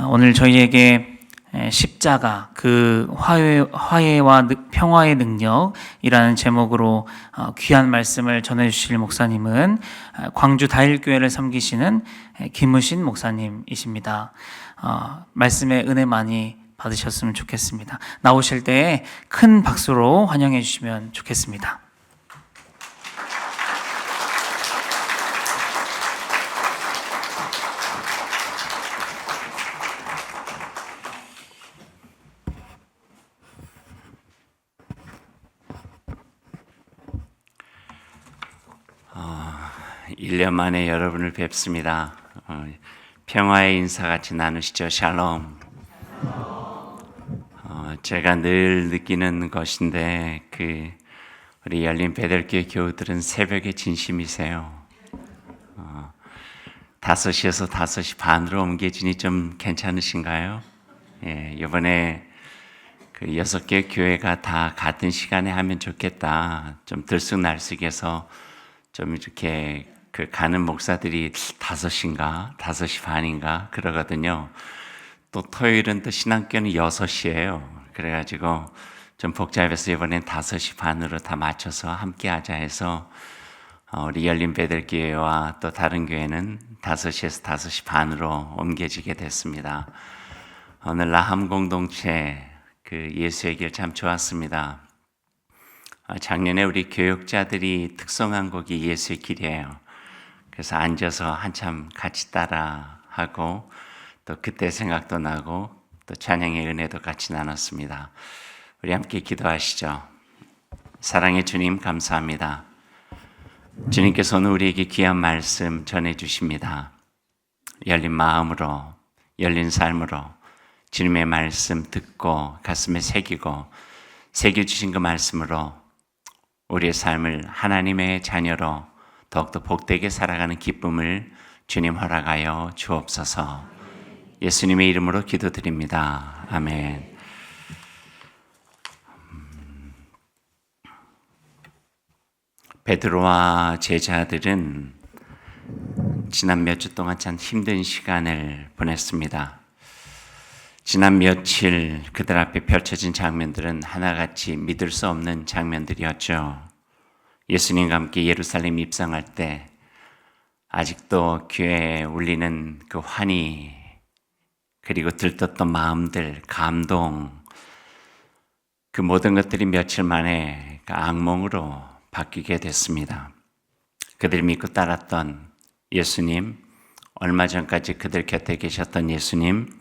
오늘 저희에게 십자가 그 화해와 평화의 능력이라는 제목으로 귀한 말씀을 전해주실 목사님은 광주 다일교회를 섬기시는 김우신 목사님이십니다. 말씀의 은혜 많이 받으셨으면 좋겠습니다. 나오실 때 큰 박수로 환영해 주시면 좋겠습니다. 일 년 만에 여러분을 뵙습니다. 평화의 인사같이 나누시죠. 샬롬. 제가 늘 느끼는 것인데 우리 열린 베델교회 교우들은 새벽에 진심이세요. 5시에서 5시 반으로 옮겨지니 좀 괜찮으신가요? 예, 이번에 6개 교회가 다 같은 시간에 하면 좋겠다. 좀 들쑥날쑥해서 좀 이렇게 가는 목사들이 5시인가 5시 반인가 그러거든요. 또 토요일은 또 신학교는 6시예요. 그래가지고 좀 복잡해서 이번엔 5시 반으로 다 맞춰서 함께 하자 해서 우리 열린 베델교회와 또 다른 교회는 5시에서 5시 반으로 옮겨지게 됐습니다. 오늘 라함 공동체 예수의 길 참 좋았습니다. 작년에 우리 교육자들이 특송한 곡이 예수의 길이에요. 그래서 앉아서 한참 같이 따라하고 또 그때 생각도 나고 또 찬양의 은혜도 같이 나눴습니다. 우리 함께 기도하시죠. 사랑의 주님 감사합니다. 주님께서 오늘 우리에게 귀한 말씀 전해주십니다. 열린 마음으로 열린 삶으로 주님의 말씀 듣고 가슴에 새겨주신 그 말씀으로 우리의 삶을 하나님의 자녀로 더욱더 복되게 살아가는 기쁨을 주님 허락하여 주옵소서. 예수님의 이름으로 기도드립니다. 아멘. 베드로와 제자들은 지난 몇 주 동안 참 힘든 시간을 보냈습니다. 지난 며칠 그들 앞에 펼쳐진 장면들은 하나같이 믿을 수 없는 장면들이었죠. 예수님과 함께 예루살렘 입성할 때 아직도 귀에 울리는 그 환희, 그리고 들떴던 마음들, 감동, 그 모든 것들이 며칠 만에 악몽으로 바뀌게 됐습니다. 그들이 믿고 따랐던 예수님, 얼마 전까지 그들 곁에 계셨던 예수님,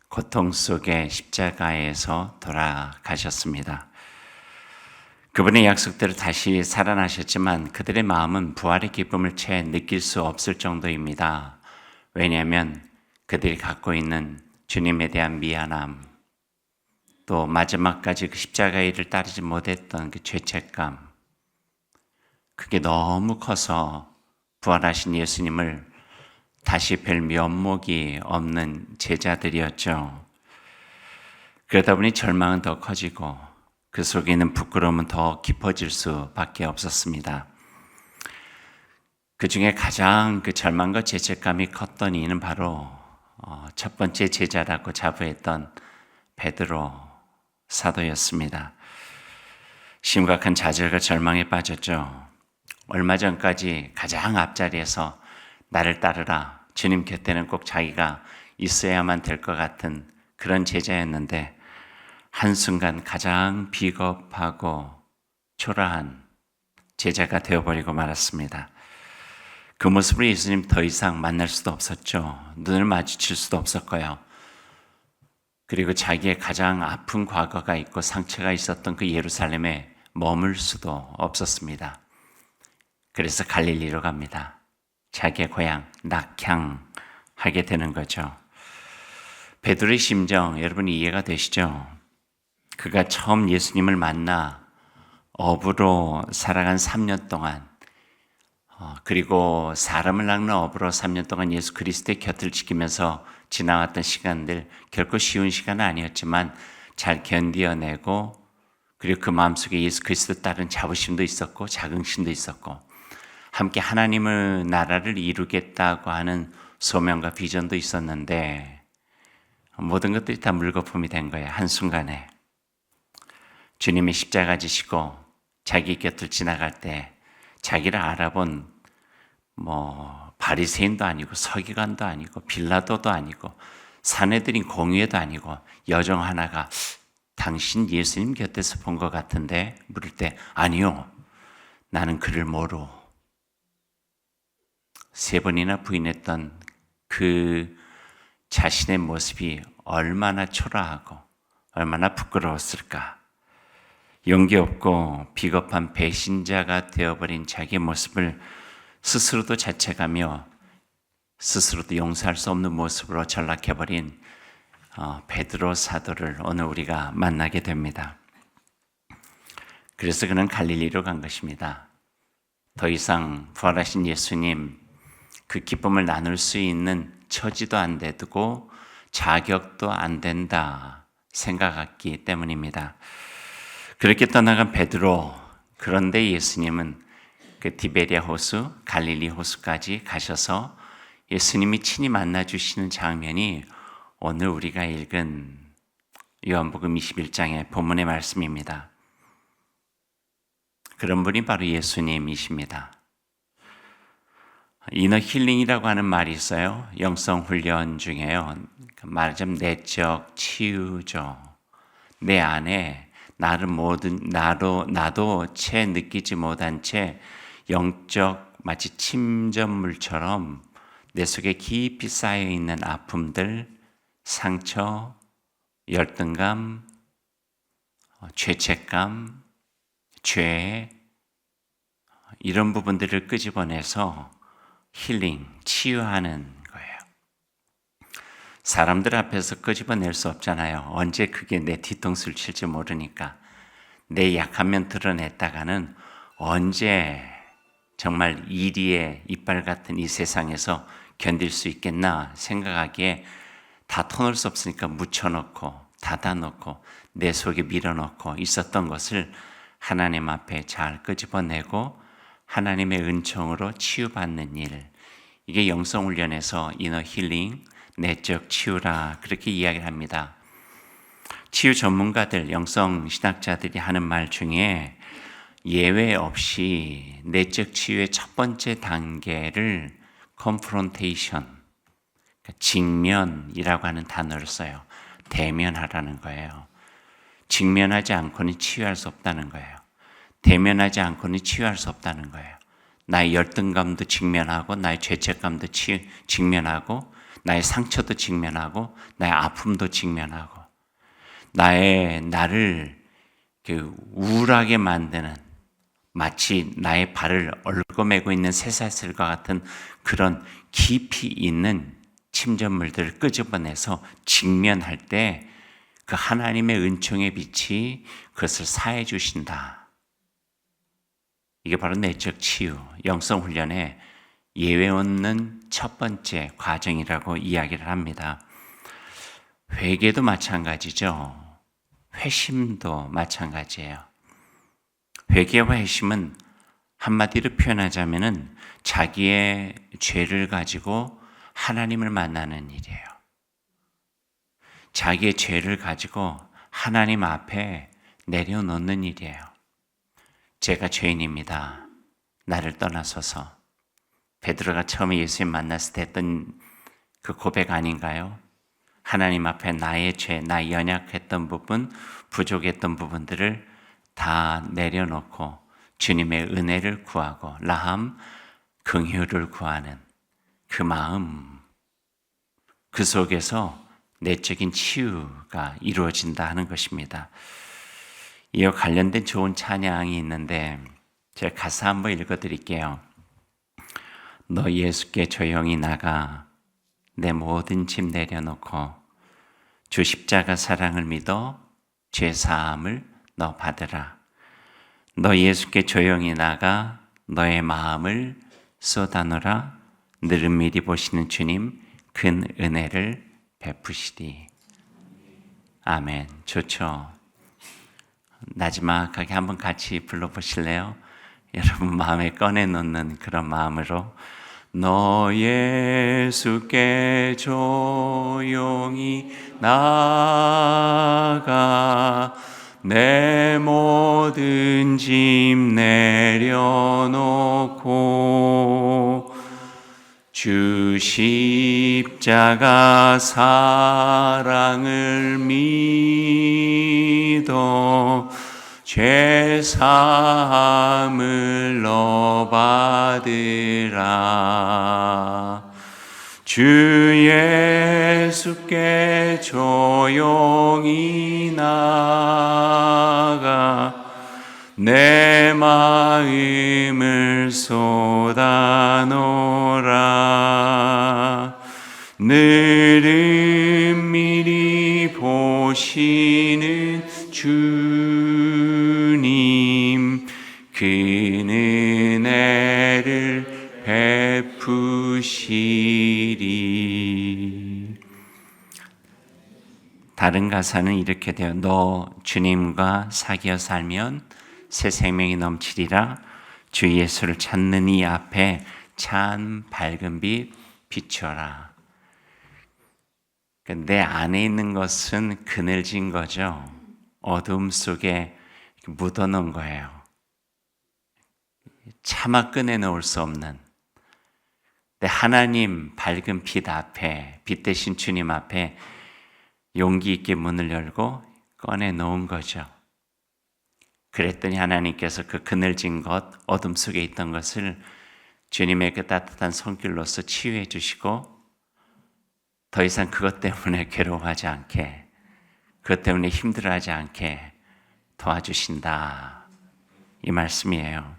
고통 속에 십자가에서 돌아가셨습니다. 그분의 약속대로 다시 살아나셨지만 그들의 마음은 부활의 기쁨을 채 느낄 수 없을 정도입니다. 왜냐하면 그들이 갖고 있는 주님에 대한 미안함, 또 마지막까지 그 십자가의 일을 따르지 못했던 그 죄책감, 그게 너무 커서 부활하신 예수님을 다시 뵐 면목이 없는 제자들이었죠. 그러다 보니 절망은 더 커지고 그 속에 있는 부끄러움은 더 깊어질 수밖에 없었습니다. 그 중에 가장 그 절망과 죄책감이 컸던 이는 바로 첫 번째 제자라고 자부했던 베드로 사도였습니다. 심각한 좌절과 절망에 빠졌죠. 얼마 전까지 가장 앞자리에서 나를 따르라, 주님 곁에는 꼭 자기가 있어야만 될 것 같은 그런 제자였는데 한순간 가장 비겁하고 초라한 제자가 되어버리고 말았습니다. 그 모습으로 예수님 더 이상 만날 수도 없었죠. 눈을 마주칠 수도 없었고요. 그리고 자기의 가장 아픈 과거가 있고 상처가 있었던 그 예루살렘에 머물 수도 없었습니다. 그래서 갈릴리로 갑니다. 자기의 고향 낙향하게 되는 거죠. 베드로의 심정 여러분 이해가 되시죠? 그가 처음 예수님을 만나 어부로 살아간 3년 동안 그리고 사람을 낚는 어부로 3년 동안 예수 그리스도의 곁을 지키면서 지나왔던 시간들 결코 쉬운 시간은 아니었지만 잘 견뎌내고 그리고 그 마음속에 예수 그리스도 따른 자부심도 있었고 자긍심도 있었고 함께 하나님의 나라를 이루겠다고 하는 소명과 비전도 있었는데 모든 것들이 다 물거품이 된 거예요. 한순간에. 주님이 십자가 지시고 자기 곁을 지나갈 때 자기를 알아본 바리새인도 아니고 서기관도 아니고 빌라도도 아니고 사내들인 공회도 아니고 여종 하나가 당신 예수님 곁에서 본 것 같은데 물을 때 아니요, 나는 그를 모르. 3번이나 부인했던 그 자신의 모습이 얼마나 초라하고 얼마나 부끄러웠을까. 용기 없고 비겁한 배신자가 되어버린 자기의 모습을 스스로도 자책하며 스스로도 용서할 수 없는 모습으로 전락해버린 베드로 사도를 오늘 우리가 만나게 됩니다. 그래서 그는 갈릴리로 간 것입니다. 더 이상 부활하신 예수님 그 기쁨을 나눌 수 있는 처지도 안 되고 자격도 안 된다 생각했기 때문입니다. 그렇게 떠나간 베드로, 그런데 예수님은 그 디베리아 호수, 갈릴리 호수까지 가셔서 예수님이 친히 만나 주시는 장면이 오늘 우리가 읽은 요한복음 21장의 본문의 말씀입니다. 그런 분이 바로 예수님이십니다. 이너 힐링이라고 하는 말이 있어요. 영성 훈련 중에요. 말하자면 내적 치유죠. 내 안에 나도 채 느끼지 못한 채 영적 마치 침전물처럼 내 속에 깊이 쌓여 있는 아픔들, 상처, 열등감, 죄책감, 죄, 이런 부분들을 끄집어내서 힐링, 치유하는 거예요. 사람들 앞에서 끄집어낼 수 없잖아요. 언제 그게 내 뒤통수를 칠지 모르니까. 내 약한 면 드러냈다가는 언제 정말 이리의 이빨 같은 이 세상에서 견딜 수 있겠나 생각하기에 다 터놓을 수 없으니까 묻혀놓고 닫아놓고 내 속에 밀어넣고 있었던 것을 하나님 앞에 잘 끄집어내고 하나님의 은총으로 치유받는 일, 이게 영성훈련에서 이너 힐링, 내적 치유라 그렇게 이야기를 합니다. 치유 전문가들, 영성 신학자들이 하는 말 중에 예외 없이 내적 치유의 첫 번째 단계를 confrontation, 직면이라고 하는 단어를 써요. 대면하라는 거예요. 직면하지 않고는 치유할 수 없다는 거예요. 대면하지 않고는 치유할 수 없다는 거예요. 나의 열등감도 직면하고 나의 죄책감도 직면하고 나의 상처도 직면하고 나의 아픔도 직면하고 나를 우울하게 만드는, 마치 나의 발을 얽어매고 있는 쇠사슬과 같은 그런 깊이 있는 침전물들을 끄집어내서 직면할 때 그 하나님의 은총의 빛이 그것을 사해 주신다. 이게 바로 내적 치유, 영성 훈련의 예외 없는 첫 번째 과정이라고 이야기를 합니다. 회개도 마찬가지죠. 회심도 마찬가지예요. 회개와 회심은 한마디로 표현하자면은 자기의 죄를 가지고 하나님을 만나는 일이에요. 자기의 죄를 가지고 하나님 앞에 내려놓는 일이에요. 제가 죄인입니다. 나를 떠나소서. 베드로가 처음에 예수님 만났을 때 했던 그 고백 아닌가요? 하나님 앞에 나의 죄, 나 연약했던 부분, 부족했던 부분들을 다 내려놓고 주님의 은혜를 구하고 라함, 긍휼을 구하는 그 마음, 그 속에서 내적인 치유가 이루어진다 하는 것입니다. 이와 관련된 좋은 찬양이 있는데 제가 가사 한번 읽어드릴게요. 너 예수께 조용히 나가 내 모든 짐 내려놓고 주 십자가 사랑을 믿어 죄 사함을 너 받으라. 너 예수께 조용히 나가 너의 마음을 쏟아놓으라. 느릿미리 보시는 주님 큰 은혜를 베푸시리. 아멘. 좋죠. 마지막하게 한번 같이 불러보실래요? 여러분 마음에 꺼내놓는 그런 마음으로 너 예수께 조용히 나아가 내 모든 짐 내려놓고 주 십자가 사랑을 믿어 죄 사함을 너 받으라. 주 예수께 조용히 나아가 내 마음을 쏟아놓으라. 늘 은밀히 보시는 주님, 그 은혜를 베푸시리. 다른 가사는 이렇게 돼요. 너 주님과 사귀어 살면 새 생명이 넘치리라. 주 예수를 찾는 이 앞에 참 밝은 빛 비추어라. 내 안에 있는 것은 그늘진 거죠. 어둠 속에 묻어놓은 거예요. 차마 꺼내놓을 수 없는. 하나님 밝은 빛 앞에, 빛 대신 주님 앞에 용기 있게 문을 열고 꺼내놓은 거죠. 그랬더니 하나님께서 그 그늘진 것, 어둠 속에 있던 것을 주님의 그 따뜻한 손길로서 치유해 주시고 더 이상 그것 때문에 괴로워하지 않게, 그것 때문에 힘들어하지 않게 도와주신다. 이 말씀이에요.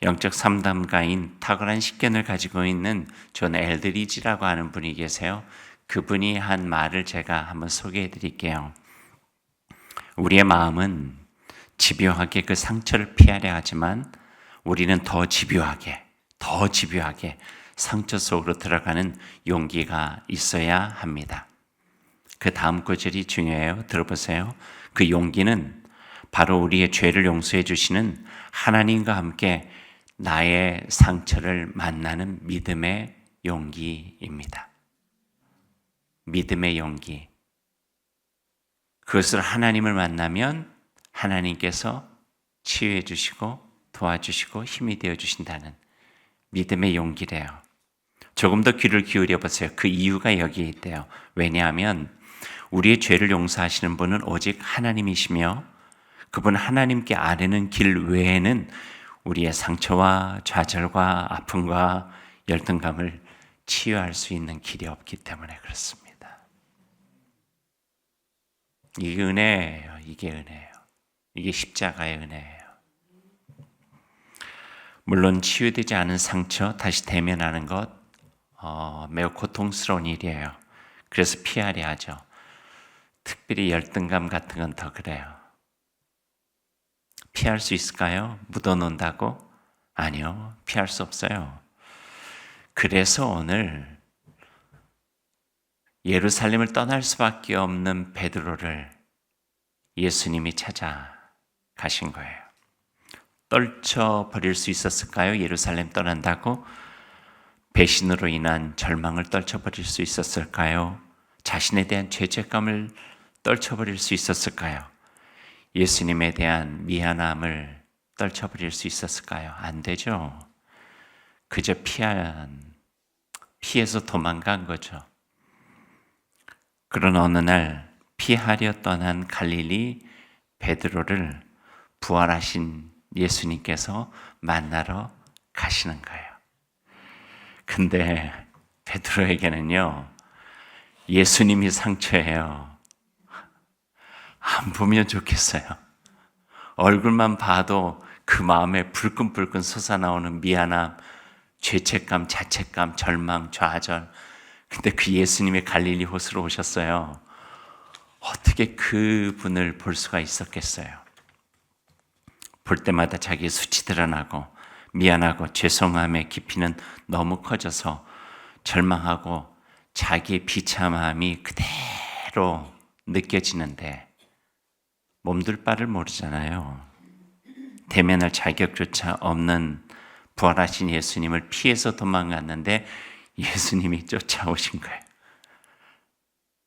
영적 상담가인 탁월한 식견을 가지고 있는 존 엘드리지라고 하는 분이 계세요. 그분이 한 말을 제가 한번 소개해 드릴게요. 우리의 마음은 집요하게 그 상처를 피하려 하지만 우리는 더 집요하게 상처 속으로 들어가는 용기가 있어야 합니다. 그 다음 구절이 중요해요. 들어보세요. 그 용기는 바로 우리의 죄를 용서해 주시는 하나님과 함께 나의 상처를 만나는 믿음의 용기입니다. 믿음의 용기. 그것을 하나님을 만나면 하나님께서 치유해 주시고 도와주시고 힘이 되어 주신다는 믿음의 용기래요. 조금 더 귀를 기울여 보세요. 그 이유가 여기에 있대요. 왜냐하면 우리의 죄를 용서하시는 분은 오직 하나님이시며 그분 하나님께 아뢰는 길 외에는 우리의 상처와 좌절과 아픔과 열등감을 치유할 수 있는 길이 없기 때문에 그렇습니다. 이게 은혜예요. 이게 은혜예요. 이게 십자가의 은혜예요. 물론 치유되지 않은 상처 다시 대면하는 것 매우 고통스러운 일이에요. 그래서 피하려 하죠. 특별히 열등감 같은 건 더 그래요. 피할 수 있을까요? 묻어놓는다고? 아니요. 피할 수 없어요. 그래서 오늘 예루살렘을 떠날 수밖에 없는 베드로를 예수님이 찾아가신 거예요. 떨쳐버릴 수 있었을까요? 예루살렘 떠난다고? 배신으로 인한 절망을 떨쳐버릴 수 있었을까요? 자신에 대한 죄책감을 떨쳐버릴 수 있었을까요? 예수님에 대한 미안함을 떨쳐버릴 수 있었을까요? 안 되죠. 그저 피해서 도망간 거죠. 그런 어느 날 피하려 떠난 갈릴리 베드로를 부활하신 예수님께서 만나러 가시는 거예요. 근데 베드로에게는요, 예수님이 상처예요. 안 보면 좋겠어요. 얼굴만 봐도 그 마음에 불끈불끈 솟아나오는 미안함, 죄책감, 자책감, 절망, 좌절. 근데 그 예수님의 갈릴리 호수로 오셨어요. 어떻게 그분을 볼 수가 있었겠어요? 볼 때마다 자기의 수치 드러나고 미안하고 죄송함의 깊이는 너무 커져서 절망하고 자기의 비참함이 그대로 느껴지는데 몸둘 바를 모르잖아요. 대면할 자격조차 없는 부활하신 예수님을 피해서 도망갔는데 예수님이 쫓아오신 거예요.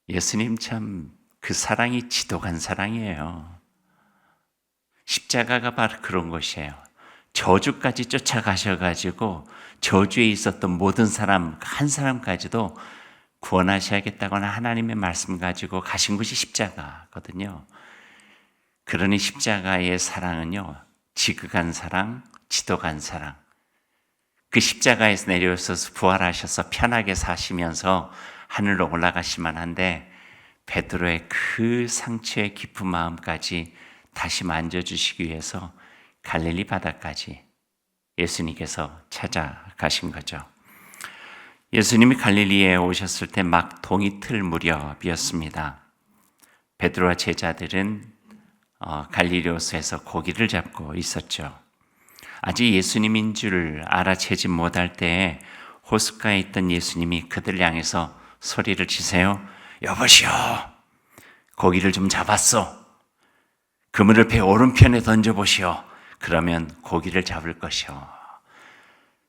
예수님 참 그 사랑이 지독한 사랑이에요. 십자가가 바로 그런 것이에요. 저주까지 쫓아가셔가지고 저주에 있었던 모든 사람, 한 사람까지도 구원하셔야겠다거나 하나님의 말씀 가지고 가신 것이 십자가거든요. 그러니 십자가의 사랑은요, 지극한 사랑, 지독한 사랑. 그 십자가에서 내려오셔서 부활하셔서 편하게 사시면서 하늘로 올라가시만 한데 베드로의 그 상처의 깊은 마음까지 다시 만져주시기 위해서 갈릴리 바다까지 예수님께서 찾아가신 거죠. 예수님이 갈릴리에 오셨을 때 막 동이틀 무렵이었습니다. 베드로와 제자들은 갈릴리 호수에서 고기를 잡고 있었죠. 아직 예수님인 줄 알아채지 못할 때에 호숫가에 있던 예수님이 그들을 향해서 소리를 치세요. 여보시오, 고기를 좀 잡았어. 그물을 배 오른편에 던져보시오. 그러면 고기를 잡을 것이오.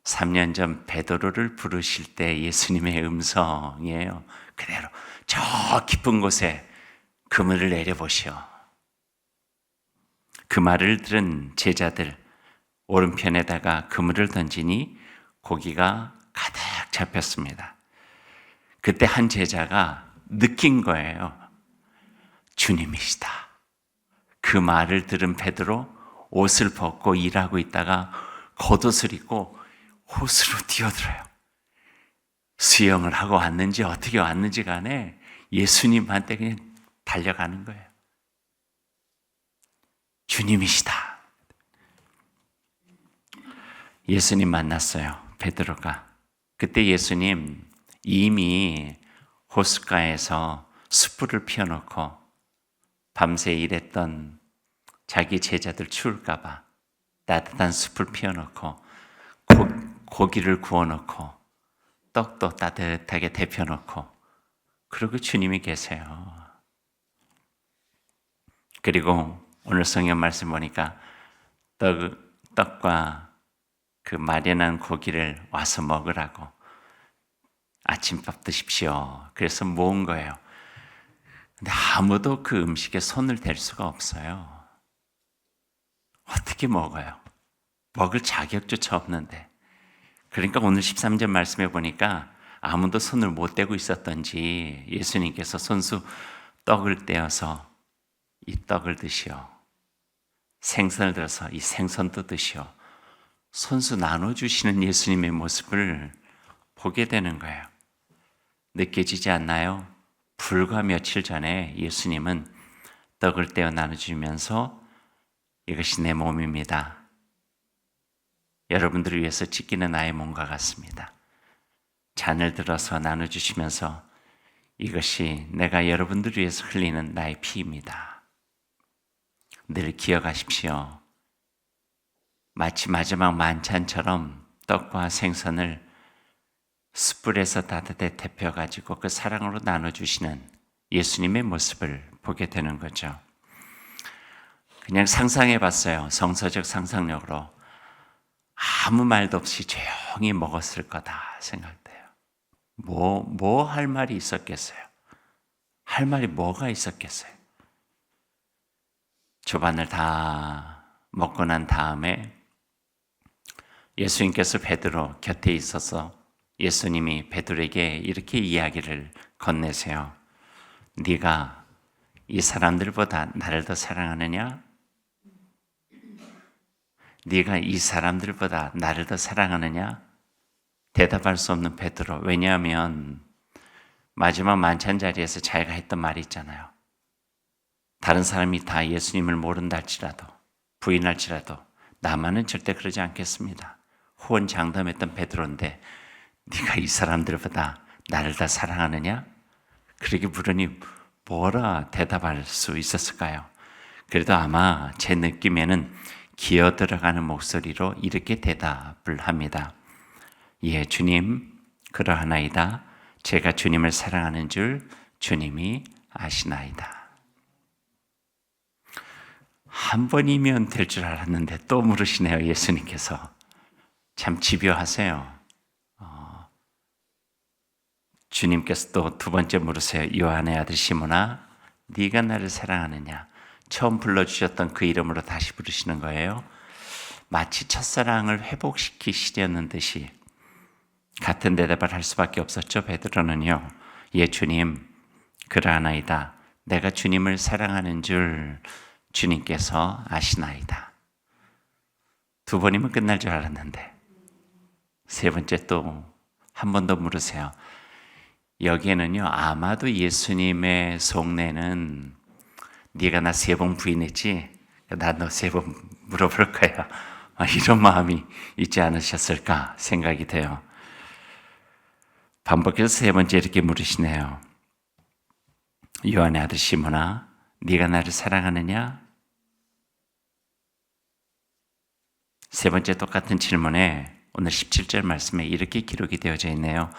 3년 전 베드로를 부르실 때 예수님의 음성이에요. 그대로 저 깊은 곳에 그물을 내려보시오. 그 말을 들은 제자들 오른편에다가 그물을 던지니 고기가 가득 잡혔습니다. 그때 한 제자가 느낀 거예요. 주님이시다. 그 말을 들은 베드로 옷을 벗고 일하고 있다가 겉옷을 입고 호수로 뛰어들어요. 수영을 하고 왔는지 어떻게 왔는지 간에 예수님한테 그냥 달려가는 거예요. 주님이시다. 예수님 만났어요. 베드로가. 그때 예수님 이미 호숫가에서 숯불을 피워놓고 밤새 일했던 자기 제자들 추울까 봐 따뜻한 숯불 피워놓고 고기를 구워놓고 떡도 따뜻하게 데펴놓고 그러고 주님이 계세요. 그리고 오늘 성경 말씀 보니까 떡과 그 마련한 고기를 와서 먹으라고 아침밥 드십시오. 그래서 모은 거예요. 근데 아무도 그 음식에 손을 댈 수가 없어요. 어떻게 먹어요? 먹을 자격조차 없는데. 그러니까 오늘 13절 말씀에 보니까 아무도 손을 못 대고 있었던지 예수님께서 손수 떡을 떼어서 이 떡을 드시오. 생선을 들어서 이 생선도 드시오. 손수 나눠주시는 예수님의 모습을 보게 되는 거예요. 느껴지지 않나요? 불과 며칠 전에 예수님은 떡을 떼어 나눠주면서 이것이 내 몸입니다. 여러분들을 위해서 찢기는 나의 몸과 같습니다. 잔을 들어서 나눠주시면서 이것이 내가 여러분들을 위해서 흘리는 나의 피입니다. 늘 기억하십시오. 마치 마지막 만찬처럼 떡과 생선을 숯불에서 따뜻하게 데펴가지고 그 사랑으로 나눠주시는 예수님의 모습을 보게 되는 거죠. 그냥 상상해봤어요. 성서적 상상력으로. 아무 말도 없이 조용히 먹었을 거다 생각돼요. 뭐 할 말이 있었겠어요? 할 말이 뭐가 있었겠어요? 조반을 다 먹고 난 다음에 예수님께서 베드로 곁에 있어서 예수님이 베드로에게 이렇게 이야기를 건네세요. 네가 이 사람들보다 나를 더 사랑하느냐? 네가 이 사람들보다 나를 더 사랑하느냐? 대답할 수 없는 베드로. 왜냐하면 마지막 만찬 자리에서 자기가 했던 말이 있잖아요. 다른 사람이 다 예수님을 모른다 할지라도 부인할지라도 나만은 절대 그러지 않겠습니다. 호언장담했던 베드로인데 네가 이 사람들보다 나를 더 사랑하느냐? 그렇게 물으니 뭐라 대답할 수 있었을까요? 그래도 아마 제 느낌에는 기어 들어가는 목소리로 이렇게 대답을 합니다. 예, 주님, 그러하나이다. 제가 주님을 사랑하는 줄 주님이 아시나이다. 한 번이면 될 줄 알았는데 또 물으시네요, 예수님께서. 참 집요하세요. 주님께서 또 두 번째 물으세요. 요한의 아들 시몬아, 네가 나를 사랑하느냐? 처음 불러주셨던 그 이름으로 다시 부르시는 거예요. 마치 첫사랑을 회복시키시려는 듯이 같은 대답을 할 수밖에 없었죠. 베드로는요. 예, 주님, 그러하나이다. 내가 주님을 사랑하는 줄 주님께서 아시나이다. 두 번이면 끝날 줄 알았는데 세 번째 또 한 번 더 물으세요. 여기에는요, 아마도 예수님의 속내는 네가 나 세 번 부인했지? 나 너 세 번 물어볼 거야. 이런 마음이 있지 않으셨을까 생각이 돼요. 반복해서 세 번째 이렇게 물으시네요. 요한의 아들 시몬아, 네가 나를 사랑하느냐? 세 번째 똑같은 질문에 오늘 17절 말씀에 이렇게 기록이 되어져 있네요.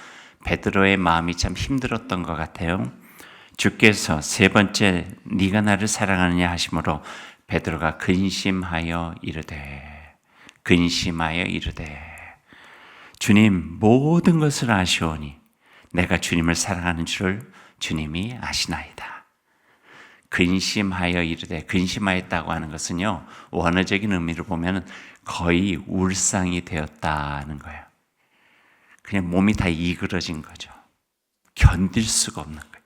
베드로의 마음이 참 힘들었던 것 같아요. 주께서 세 번째 네가 나를 사랑하느냐 하심으로 베드로가 근심하여 이르되 주님, 모든 것을 아시오니 내가 주님을 사랑하는 줄을 주님이 아시나이다. 근심하여 이르되, 근심하였다고 하는 것은요, 원어적인 의미를 보면 거의 울상이 되었다는 거예요. 그냥 몸이 다 이그러진 거죠. 견딜 수가 없는 거예요.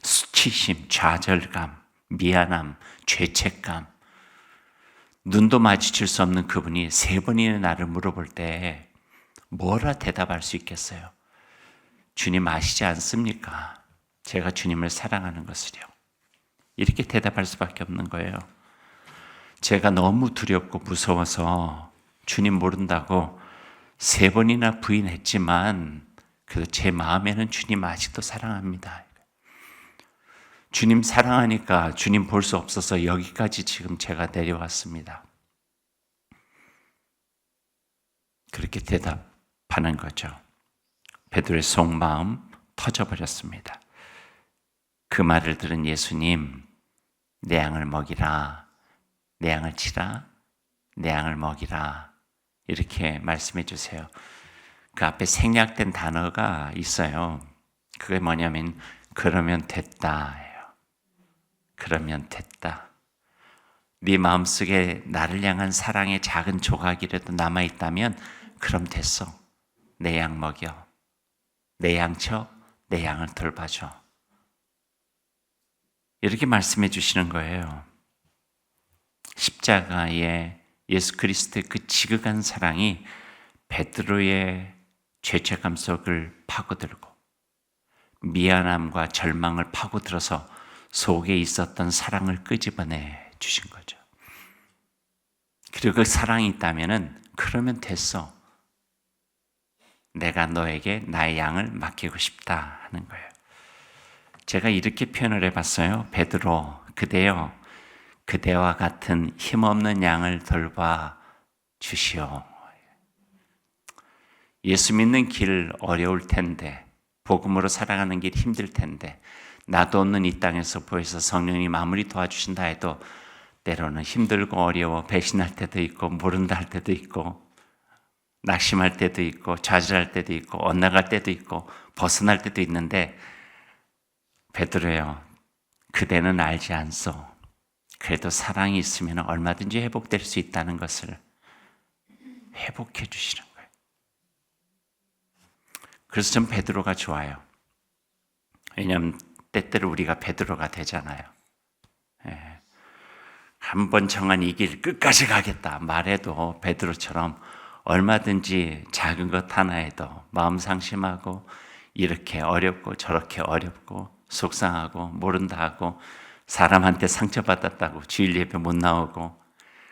수치심, 좌절감, 미안함, 죄책감, 눈도 마주칠 수 없는 그분이 세 번이나 나를 물어볼 때 뭐라 대답할 수 있겠어요? 주님 아시지 않습니까? 제가 주님을 사랑하는 것을요. 이렇게 대답할 수밖에 없는 거예요. 제가 너무 두렵고 무서워서 주님 모른다고 세 번이나 부인했지만 그래도 제 마음에는 주님 아직도 사랑합니다. 주님 사랑하니까 주님 볼 수 없어서 여기까지 지금 제가 내려왔습니다. 그렇게 대답하는 거죠. 베드로의 속마음 터져버렸습니다. 그 말을 들은 예수님, 내 양을 먹이라, 내 양을 치라, 내 양을 먹이라, 이렇게 말씀해 주세요. 그 앞에 생략된 단어가 있어요. 그게 뭐냐면 그러면 됐다예요. 그러면 됐다. 네 마음속에 나를 향한 사랑의 작은 조각이라도 남아있다면 그럼 됐어. 내 양 먹여, 내 양 쳐, 내 양을 돌봐줘. 이렇게 말씀해 주시는 거예요. 십자가에 예수 그리스도의 그 지극한 사랑이 베드로의 죄책감 속을 파고들고 미안함과 절망을 파고들어서 속에 있었던 사랑을 끄집어내 주신 거죠. 그리고 그 사랑이 있다면은 그러면 됐어. 내가 너에게 나의 양을 맡기고 싶다 하는 거예요. 제가 이렇게 표현을 해봤어요. 베드로, 그대여, 그대와 같은 힘없는 양을 돌봐 주시오. 예수 믿는 길 어려울 텐데, 복음으로 살아가는 길 힘들 텐데, 나도 없는 이 땅에서 보여서 성령님 아무리 도와주신다 해도 때로는 힘들고 어려워 배신할 때도 있고 모른다 할 때도 있고 낙심할 때도 있고 좌절할 때도 있고 엇나갈 때도 있고 벗어날 때도 있는데 베드로요, 그대는 알지 않소. 그래도 사랑이 있으면 얼마든지 회복될 수 있다는 것을 회복해 주시는 거예요. 그래서 전 베드로가 좋아요. 왜냐하면 때때로 우리가 베드로가 되잖아요. 한번 정한 이 길 끝까지 가겠다 말해도 베드로처럼 얼마든지 작은 것 하나에도 마음 상심하고 이렇게 어렵고 저렇게 어렵고 속상하고 모른다 하고 사람한테 상처받았다고 주일 예배 못 나오고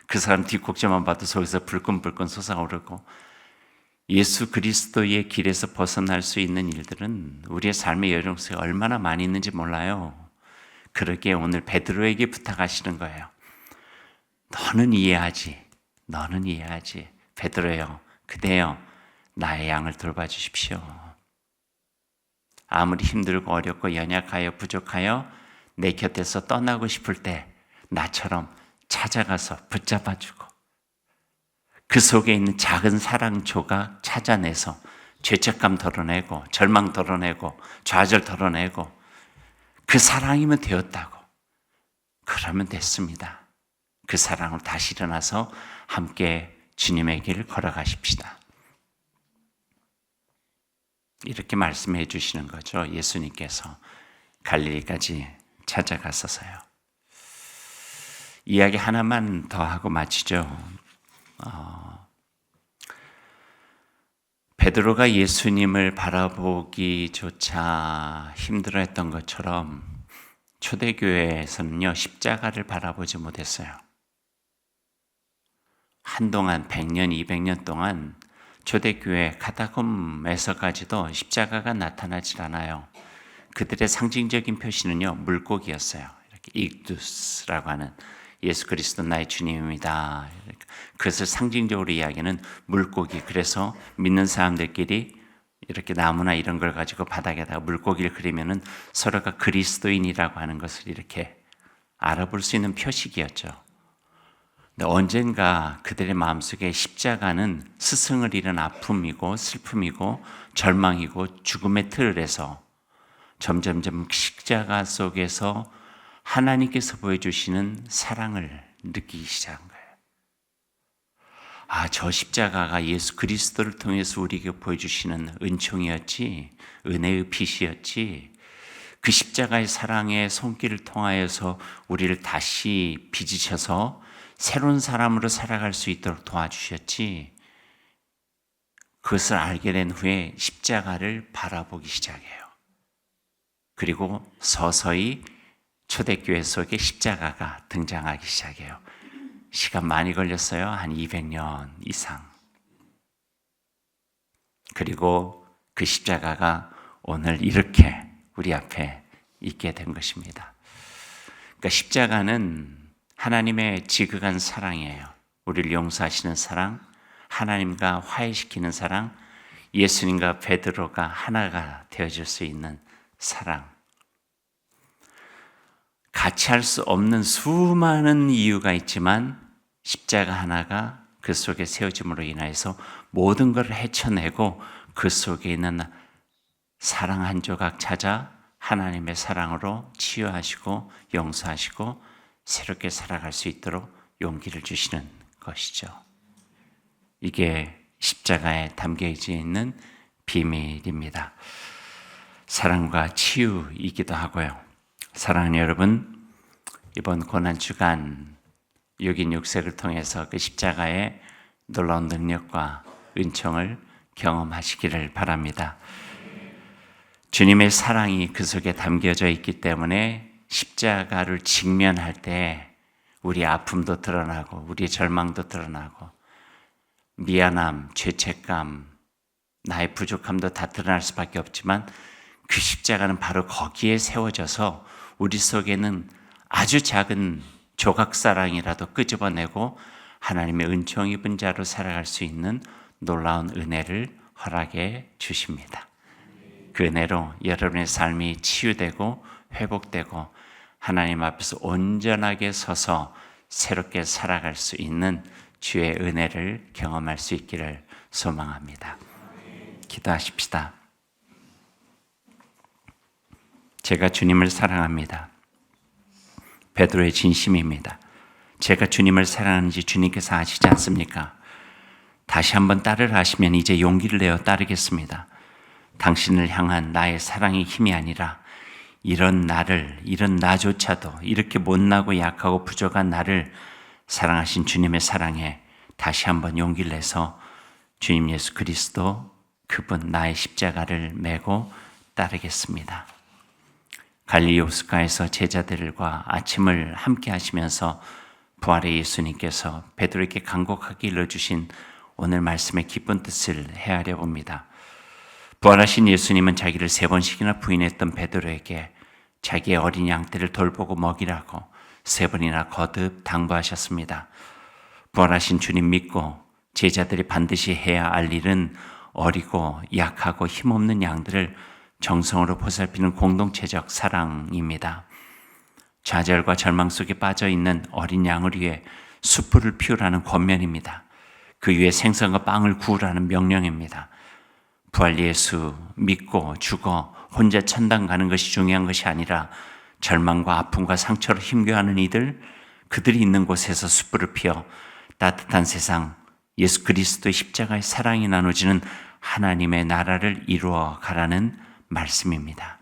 그 사람 뒷곡절만 봐도 속에서 불끈불끈 솟아오르고 예수 그리스도의 길에서 벗어날 수 있는 일들은 우리의 삶의 여정 속에 얼마나 많이 있는지 몰라요. 그러기에 오늘 베드로에게 부탁하시는 거예요. 너는 이해하지. 베드로요, 그대여, 나의 양을 돌봐주십시오. 아무리 힘들고 어렵고 연약하여 부족하여 내 곁에서 떠나고 싶을 때 나처럼 찾아가서 붙잡아주고 그 속에 있는 작은 사랑 조각 찾아내서 죄책감 덜어내고 절망 덜어내고 좌절 덜어내고 그 사랑이면 되었다고. 그러면 됐습니다. 그 사랑으로 다시 일어나서 함께 주님의 길을 걸어가십시다. 이렇게 말씀해 주시는 거죠. 예수님께서 갈릴리까지 찾아갔어서요. 이야기 하나만 더 하고 마치죠. 베드로가 예수님을 바라보기조차 힘들어했던 것처럼 초대교회에서는요, 십자가를 바라보지 못했어요. 한동안 100년, 200년 동안 초대교회 카타콤에서까지도 십자가가 나타나질 않아요. 그들의 상징적인 표시는요, 물고기였어요. 이렇게 익두스라고 하는 예수 그리스도 나의 주님입니다. 그것을 상징적으로 이야기하는 물고기. 그래서 믿는 사람들끼리 이렇게 나무나 이런 걸 가지고 바닥에다가 물고기를 그리면은 서로가 그리스도인이라고 하는 것을 이렇게 알아볼 수 있는 표식이었죠. 근데 언젠가 그들의 마음속에 십자가는 스승을 잃은 아픔이고 슬픔이고 절망이고 죽음의 틀에서 점점점 십자가 속에서 하나님께서 보여주시는 사랑을 느끼기 시작한 거예요. 저 십자가가 예수 그리스도를 통해서 우리에게 보여주시는 은총이었지, 은혜의 빛이었지, 그 십자가의 사랑의 손길을 통하여서 우리를 다시 빚으셔서 새로운 사람으로 살아갈 수 있도록 도와주셨지. 그것을 알게 된 후에 십자가를 바라보기 시작해요. 그리고 서서히 초대교회 속에 십자가가 등장하기 시작해요. 시간 많이 걸렸어요. 한 200년 이상. 그리고 그 십자가가 오늘 이렇게 우리 앞에 있게 된 것입니다. 그러니까 십자가는 하나님의 지극한 사랑이에요. 우리를 용서하시는 사랑, 하나님과 화해시키는 사랑, 예수님과 베드로가 하나가 되어줄 수 있는 사랑. 같이 할 수 없는 수많은 이유가 있지만 십자가 하나가 그 속에 세워짐으로 인하여서 모든 것을 헤쳐내고 그 속에 있는 사랑 한 조각 찾아 하나님의 사랑으로 치유하시고 용서하시고 새롭게 살아갈 수 있도록 용기를 주시는 것이죠. 이게 십자가에 담겨져 있는 비밀입니다. 사랑과 치유이기도 하고요. 사랑하는 여러분, 이번 고난주간 6인 6색을 통해서 그 십자가의 놀라운 능력과 은총을 경험하시기를 바랍니다. 주님의 사랑이 그 속에 담겨져 있기 때문에 십자가를 직면할 때 우리의 아픔도 드러나고 우리의 절망도 드러나고 미안함, 죄책감, 나의 부족함도 다 드러날 수밖에 없지만 그 십자가는 바로 거기에 세워져서 우리 속에는 아주 작은 조각사랑이라도 끄집어내고 하나님의 은총 입은 자로 살아갈 수 있는 놀라운 은혜를 허락해 주십니다. 그 은혜로 여러분의 삶이 치유되고 회복되고 하나님 앞에서 온전하게 서서 새롭게 살아갈 수 있는 주의 은혜를 경험할 수 있기를 소망합니다. 기도하십시다. 제가 주님을 사랑합니다. 베드로의 진심입니다. 제가 주님을 사랑하는지 주님께서 아시지 않습니까? 다시 한번 따르라 하시면 이제 용기를 내어 따르겠습니다. 당신을 향한 나의 사랑의 힘이 아니라 이런 나조차도 이렇게 못나고 약하고 부족한 나를 사랑하신 주님의 사랑에 다시 한번 용기를 내서 주님 예수 그리스도 그분 나의 십자가를 메고 따르겠습니다. 갈릴리 호숫가에서 제자들과 아침을 함께 하시면서 부활의 예수님께서 베드로에게 간곡하게 일러주신 오늘 말씀의 깊은 뜻을 헤아려 봅니다. 부활하신 예수님은 자기를 3번씩이나 부인했던 베드로에게 자기의 어린 양떼를 돌보고 먹이라고 3번이나 거듭 당부하셨습니다. 부활하신 주님 믿고 제자들이 반드시 해야 할 일은 어리고 약하고 힘없는 양들을 정성으로 보살피는 공동체적 사랑입니다. 좌절과 절망 속에 빠져있는 어린 양을 위해 숯불을 피우라는 권면입니다. 그 위에 생선과 빵을 구우라는 명령입니다. 부활 예수 믿고 죽어 혼자 천당 가는 것이 중요한 것이 아니라 절망과 아픔과 상처로 힘겨워하는 이들, 그들이 있는 곳에서 숯불을 피워 따뜻한 세상, 예수 그리스도의 십자가의 사랑이 나눠지는 하나님의 나라를 이루어 가라는 말씀입니다.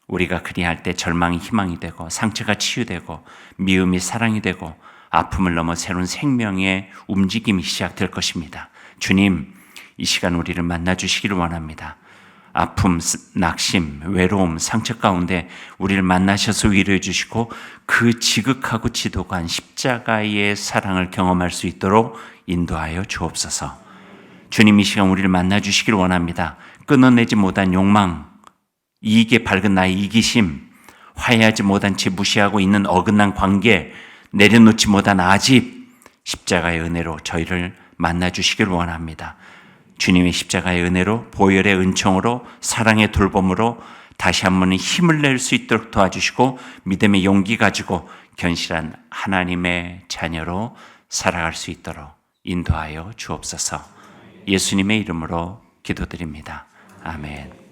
우리가 그리할 때 절망이 희망이 되고 상처가 치유되고 미움이 사랑이 되고 아픔을 넘어 새로운 생명의 움직임이 시작될 것입니다. 주님, 이 시간 우리를 만나주시기를 원합니다. 아픔, 낙심, 외로움, 상처 가운데 우리를 만나셔서 위로해 주시고 그 지극하고 지독한 십자가의 사랑을 경험할 수 있도록 인도하여 주옵소서. 주님, 이 시간 우리를 만나주시기를 원합니다. 끊어내지 못한 욕망, 이익에 밝은 나의 이기심, 화해하지 못한 채 무시하고 있는 어긋난 관계, 내려놓지 못한 아집, 십자가의 은혜로 저희를 만나주시기를 원합니다. 주님의 십자가의 은혜로, 보혈의 은총으로, 사랑의 돌봄으로 다시 한번 힘을 낼 수 있도록 도와주시고 믿음의 용기 가지고 견실한 하나님의 자녀로 살아갈 수 있도록 인도하여 주옵소서. 예수님의 이름으로 기도드립니다. 아멘.